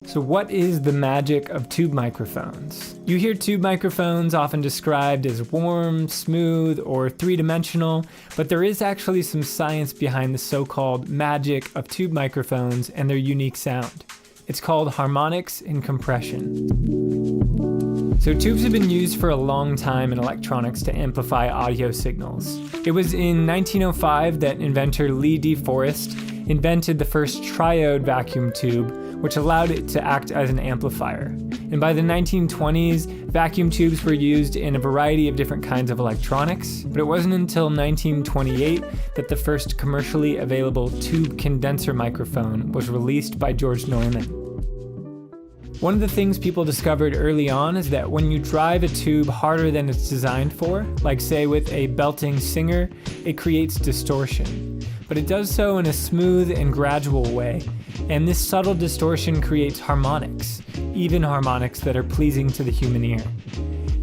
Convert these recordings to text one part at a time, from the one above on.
So what is the magic of tube microphones? You hear tube microphones often described as warm, smooth, or three-dimensional, but there is actually some science behind the so-called magic of tube microphones and their unique sound. It's called harmonics and compression. So tubes have been used for a long time in electronics to amplify audio signals. It was in 1905 that inventor Lee D. Forrest invented the first triode vacuum tube, which allowed it to act as an amplifier. And by the 1920s, vacuum tubes were used in a variety of different kinds of electronics, but it wasn't until 1928 that the first commercially available tube condenser microphone was released by George Neumann. One of the things people discovered early on is that when you drive a tube harder than it's designed for, like say with a belting singer, it creates distortion. But it does so in a smooth and gradual way, and this subtle distortion creates harmonics, even harmonics that are pleasing to the human ear.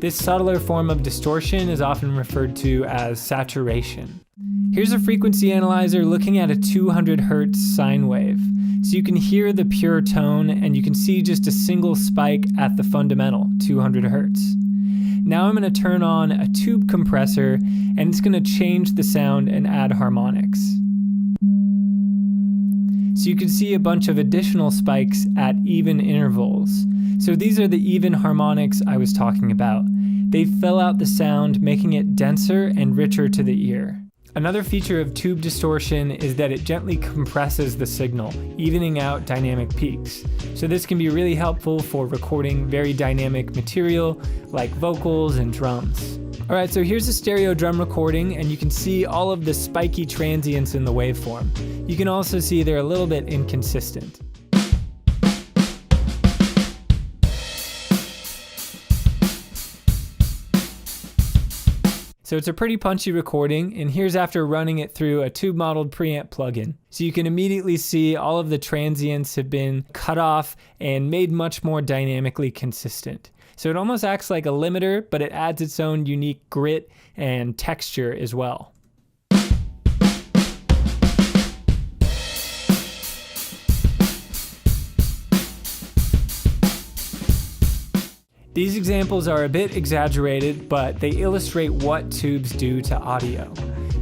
This subtler form of distortion is often referred to as saturation. Here's a frequency analyzer looking at a 200 Hz sine wave. So you can hear the pure tone and you can see just a single spike at the fundamental, 200 Hz. Now I'm going to turn on a tube compressor and it's going to change the sound and add harmonics. So you can see a bunch of additional spikes at even intervals. So these are the even harmonics I was talking about. They fill out the sound, making it denser and richer to the ear. Another feature of tube distortion is that it gently compresses the signal, evening out dynamic peaks. So this can be really helpful for recording very dynamic material like vocals and drums. Alright, so here's a stereo drum recording and you can see all of the spiky transients in the waveform. You can also see they're a little bit inconsistent. So it's a pretty punchy recording, and here's after running it through a tube modeled preamp plugin. So you can immediately see all of the transients have been cut off and made much more dynamically consistent. So it almost acts like a limiter, but it adds its own unique grit and texture as well. These examples are a bit exaggerated, but they illustrate what tubes do to audio.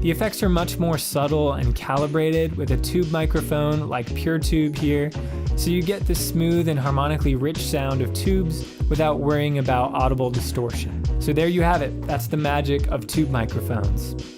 The effects are much more subtle and calibrated with a tube microphone like PureTube here, so you get the smooth and harmonically rich sound of tubes without worrying about audible distortion. So there you have it, that's the magic of tube microphones.